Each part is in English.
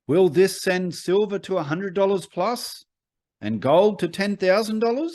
Will this send silver to $100 plus and gold to $10,000?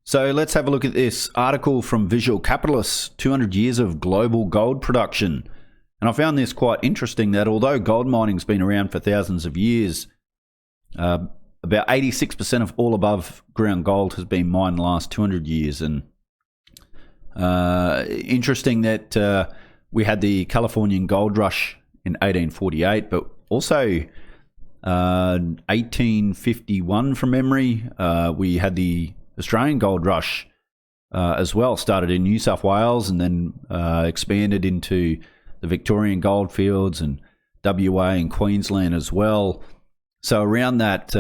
So let's have a look at this article from Visual Capitalist, 200 years of global gold production. And I found this quite interesting that although gold mining's been around for thousands of years, about 86% of all above ground gold has been mined in the last 200 years. And interesting that we had the Californian gold rush in 1848, but also 1851 from memory, we had the Australian gold rush as well. Started in New South Wales and then expanded into the Victorian goldfields and WA and Queensland as well. So around that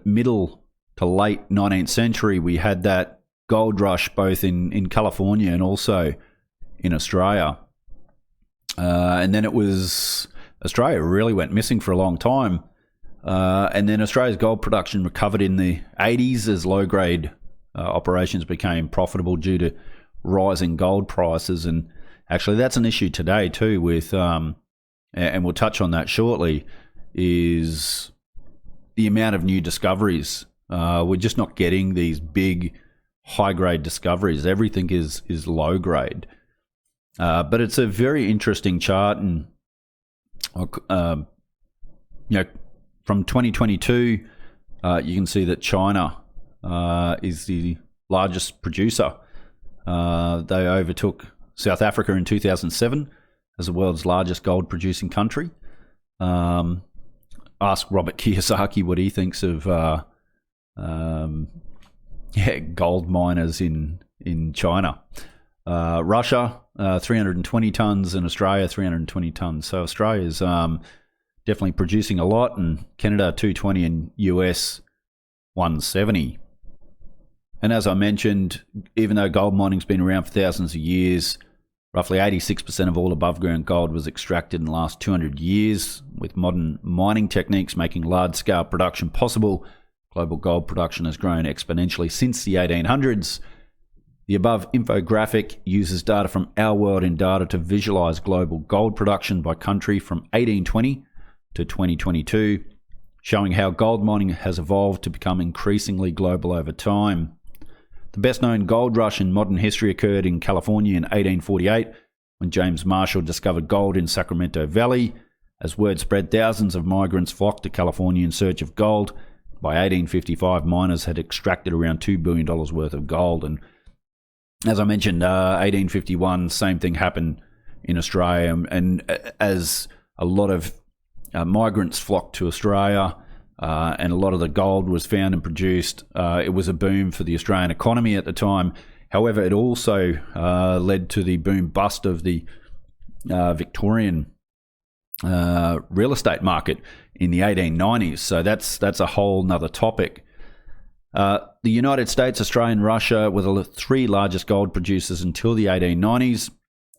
middle to late 19th century, we had that gold rush both in California and also in Australia. And then it was Australia really went missing for a long time. And then Australia's gold production recovered in the 80s as low-grade operations became profitable due to rising gold prices. And actually that's an issue today too with, and we'll touch on that shortly, is the amount of new discoveries. We're just not getting these big high-grade discoveries. Everything is low-grade. But it's a very interesting chart, and from 2022, you can see that China is the largest producer. They overtook South Africa in 2007 as the world's largest gold-producing country. Ask Robert Kiyosaki what he thinks of gold miners in China. Russia, 320 tons, and Australia, 320 tons. So Australia's definitely producing a lot, and Canada 220 and US 170. And as I mentioned, even though gold mining's been around for thousands of years, roughly 86% of all above ground gold was extracted in the last 200 years, with modern mining techniques making large-scale production possible. Global gold production has grown exponentially since the 1800s. The above infographic uses data from Our World in Data to visualize global gold production by country from 1820 to 2022, showing how gold mining has evolved to become increasingly global over time. The best-known gold rush in modern history occurred in California in 1848, when James Marshall discovered gold in Sacramento Valley. As word spread, thousands of migrants flocked to California in search of gold. By 1855, miners had extracted around $2 billion worth of gold. And as I mentioned, 1851, same thing happened in Australia. And as a lot of migrants flocked to Australia, and a lot of the gold was found and produced, it was a boom for the Australian economy at the time. However, it also led to the boom-bust of the Victorian real estate market in the 1890s. So that's a whole nother topic. The United States, Australia and Russia were the three largest gold producers until the 1890s.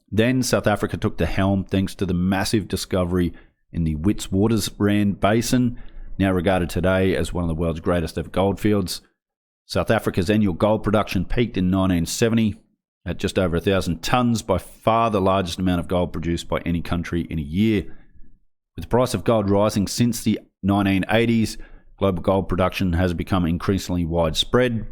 Then South Africa took the helm thanks to the massive discovery in the Witwatersrand Basin, now regarded today as one of the world's greatest ever goldfields. South Africa's annual gold production peaked in 1970 at just over 1,000 tonnes, by far the largest amount of gold produced by any country in a year. With the price of gold rising since the 1980s, global gold production has become increasingly widespread.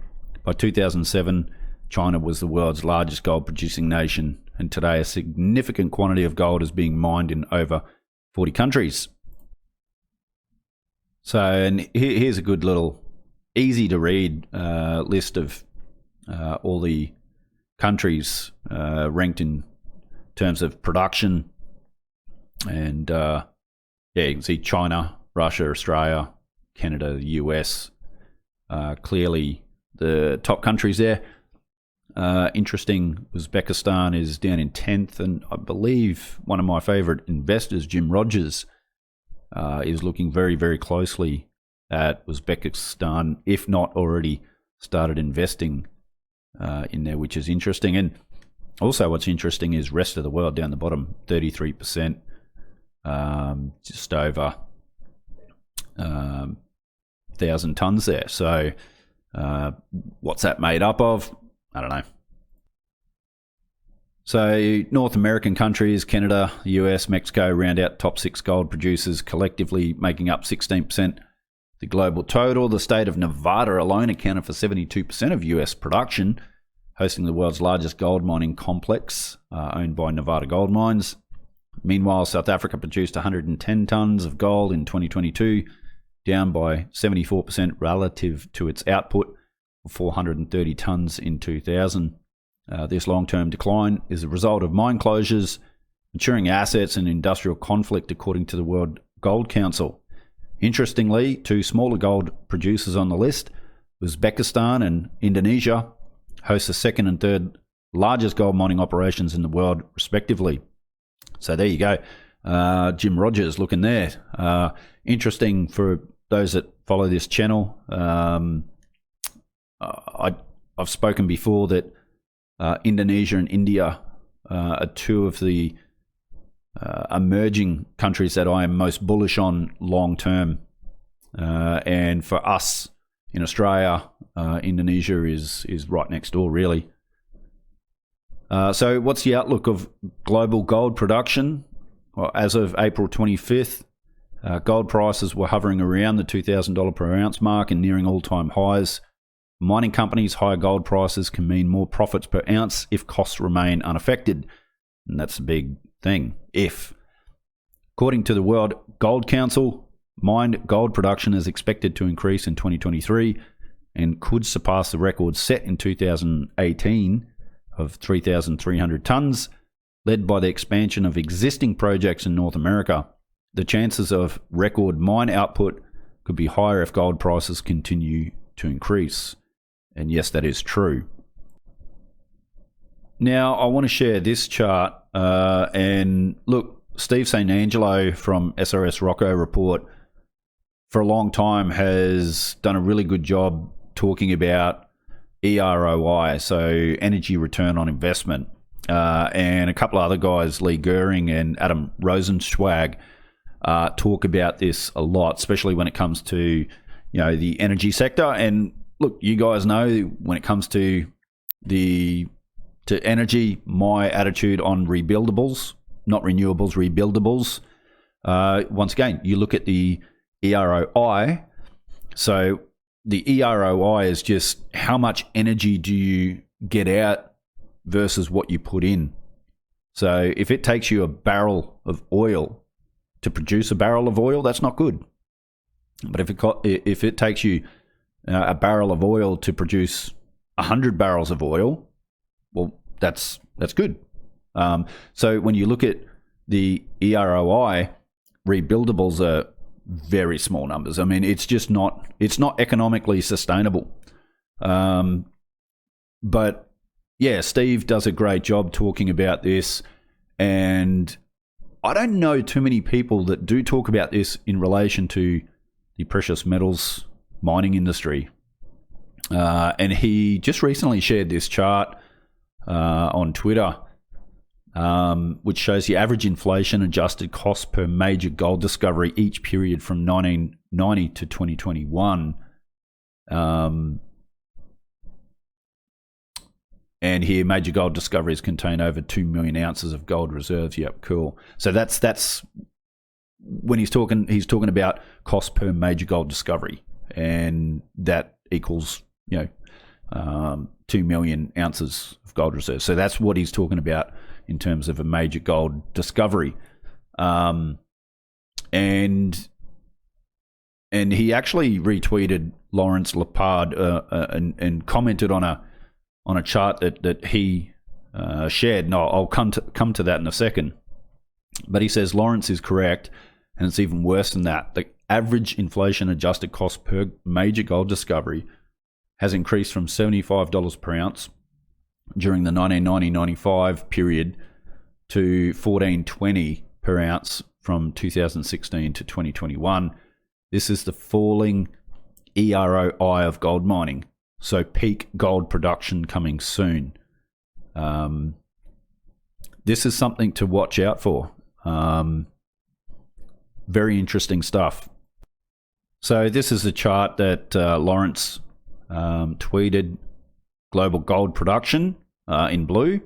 By 2007, China was the world's largest gold-producing nation, and today a significant quantity of gold is being mined in over 40 countries. So, and here's a good little, easy-to-read list of all the countries ranked in terms of production. And you can see China, Russia, Australia, Canada, the US, clearly the top countries there. Interesting, Uzbekistan is down in 10th, and I believe one of my favourite investors, Jim Rogers, is looking very, very closely at Uzbekistan, if not already started investing in there, which is interesting. And also what's interesting is rest of the world down the bottom, 33%, just over 1,000 tonnes there. So What's that made up of? I don't know. So North American countries, Canada, US, Mexico, round out top 6 gold producers, collectively making up 16% the global total. The state of Nevada alone accounted for 72% of US production, hosting the world's largest gold mining complex, owned by Nevada Gold Mines. Meanwhile, South Africa produced 110 tonnes of gold in 2022, down by 74% relative to its output of 430 tonnes in 2000. This long-term decline is a result of mine closures, maturing assets, and industrial conflict, according to the World Gold Council. Interestingly, 2 smaller gold producers on the list, Uzbekistan and Indonesia, host the second and third largest gold mining operations in the world, respectively. So there you go. Jim Rogers looking there. Interesting for those that follow this channel. I've spoken before that Indonesia and India are 2 of the emerging countries that I am most bullish on long term. And for us in Australia, Indonesia is right next door, really. So what's the outlook of global gold production? Well, as of April 25th, gold prices were hovering around the $2,000 per ounce mark and nearing all-time highs. Mining companies' higher gold prices can mean more profits per ounce if costs remain unaffected. And that's a big thing, if. According to the World Gold Council, mined gold production is expected to increase in 2023 and could surpass the record set in 2018 of 3,300 tonnes, led by the expansion of existing projects in North America. The chances of record mine output could be higher if gold prices continue to increase. And yes, that is true. Now, I want to share this chart. And look, Steve St. Angelo from SRS Rocco Report for a long time has done a really good job talking about EROI, so energy return on investment. And a couple of other guys, Lee Goering and Adam Rosenzweig, talk about this a lot, especially when it comes to the energy sector. And look, you guys know when it comes to energy, my attitude on rebuildables, not renewables, rebuildables. Once again, you look at the EROI. So the EROI is just how much energy do you get out versus what you put in. So if it takes you a barrel of oil to produce a barrel of oil, that's not good. But if it takes you a barrel of oil to produce 100 barrels of oil, well, that's good. So when you look at the EROI, rebuildables are very small numbers. I mean, it's not economically sustainable. But yeah, Steve does a great job talking about this, and I don't know too many people that do talk about this in relation to the precious metals mining industry. And he just recently shared this chart on Twitter, which shows the average inflation adjusted cost per major gold discovery each period from 1990 to 2021. And here, major gold discoveries contain over 2 million ounces of gold reserves. Yep, cool. So that's when he's talking about cost per major gold discovery, and that equals 2 million ounces of gold reserves. So that's what he's talking about in terms of a major gold discovery. And he actually retweeted Lawrence Lepard and commented on a chart that he shared. And I'll come to that in a second. But he says Lawrence is correct, and it's even worse than that. The average inflation-adjusted cost per major gold discovery has increased from $75 per ounce during the 1990-95 period to $14.20 per ounce from 2016 to 2021. This is the falling EROI of gold mining. So peak gold production coming soon. This is something to watch out for. Very interesting stuff. So this is a chart that Lawrence tweeted global gold production in blue.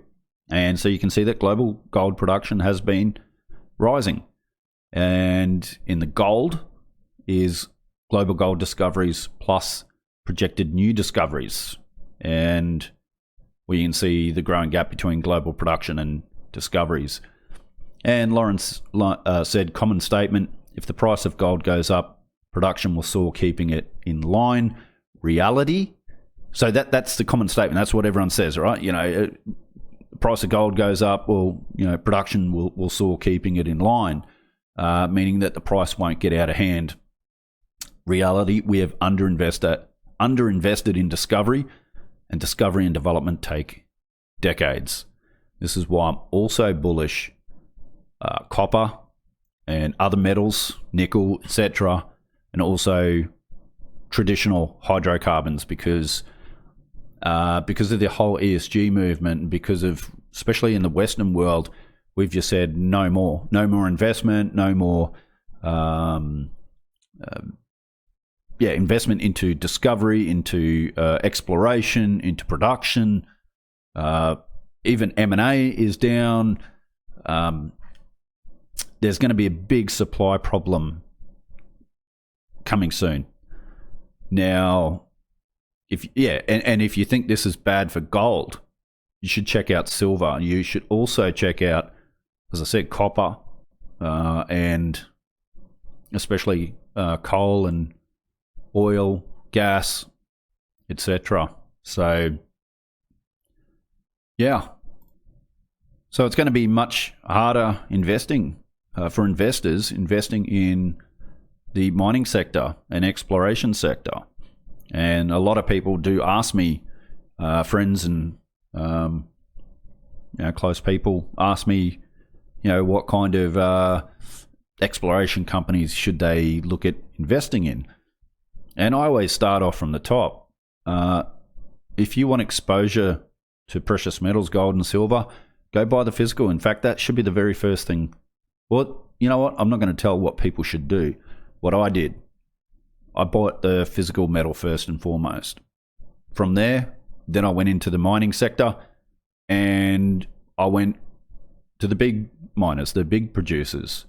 And so you can see that global gold production has been rising. And in the gold is global gold discoveries plus projected new discoveries. And we can see the growing gap between global production and discoveries. And Lawrence said, common statement, if the price of gold goes up, production will soar, keeping it in line. Reality? So that's the common statement. That's what everyone says, right? The price of gold goes up, well, production will soar, keeping it in line, meaning that the price won't get out of hand. Reality, we have underinvested in discovery, and discovery and development take decades. This is why I'm also bullish copper and other metals, nickel, etc., and also traditional hydrocarbons because of the whole ESG movement, and because of, especially in the Western world, we've just said no more investment, no more investment into discovery, into exploration, into production. Even M&A is down. There's going to be a big supply problem coming soon. Now, if you think this is bad for gold, you should check out silver. You should also check out, as I said, copper, and especially coal and oil, gas, etc. So, yeah. So it's going to be much harder investing for investors investing in the mining sector and exploration sector. And a lot of people do ask me, friends and close people ask me, what kind of exploration companies should they look at investing in? And I always start off from the top. If you want exposure to precious metals, gold and silver, go buy the physical. In fact, that should be the very first thing. Well, you know what? I'm not going to tell what people should do. What I did, I bought the physical metal first and foremost. From there, then I went into the mining sector, and I went to the big miners, the big producers.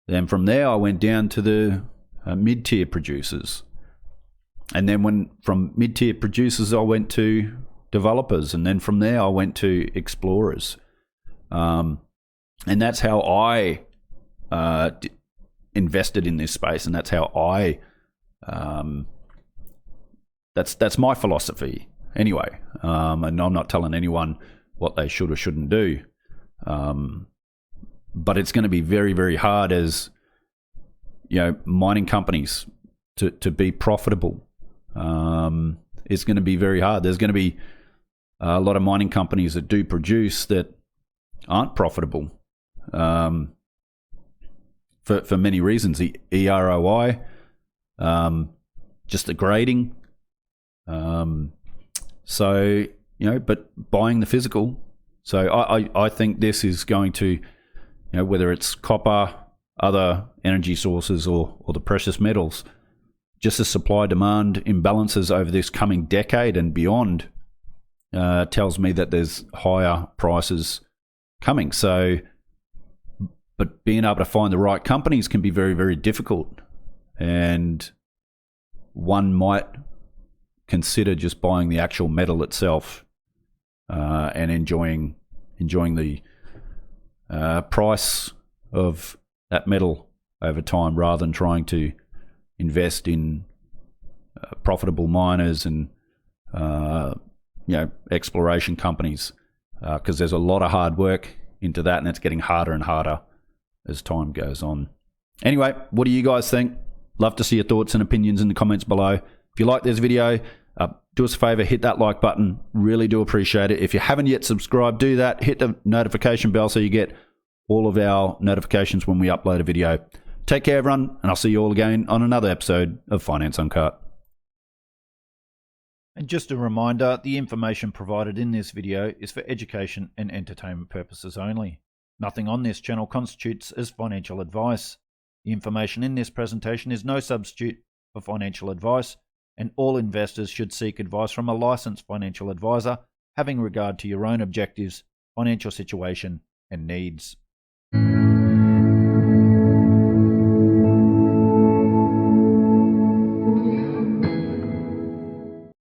Then from there, I went down to the mid-tier producers. And then from mid-tier producers, I went to developers. And then from there, I went to explorers. And that's how I invested in this space, and that's how I that's my philosophy anyway. And I'm not telling anyone what they should or shouldn't do. But it's going to be very, very hard as mining companies to be profitable. It's going to be very hard. There's going to be a lot of mining companies that do produce that aren't profitable for many reasons. The EROI, just the grading. But buying the physical. So I think this is going to, whether it's copper, other energy sources, or the precious metals, just the supply-demand imbalances over this coming decade and beyond tells me that there's higher prices coming. So, but being able to find the right companies can be very, very difficult. And one might consider just buying the actual metal itself and enjoying the price of that metal over time, rather than trying to invest in profitable miners and exploration companies, because there's a lot of hard work into that, and it's getting harder and harder as time goes on. Anyway, what do you guys think? Love to see your thoughts and opinions in the comments below. If you like this video, do us a favor, hit that like button. Really do appreciate it. If you haven't yet subscribed, do that. Hit the notification bell so you get all of our notifications when we upload a video. Take care, everyone, and I'll see you all again on another episode of Finance Uncut. And just a reminder, the information provided in this video is for education and entertainment purposes only. Nothing on this channel constitutes as financial advice. The information in this presentation is no substitute for financial advice, and all investors should seek advice from a licensed financial advisor, having regard to your own objectives, financial situation, and needs.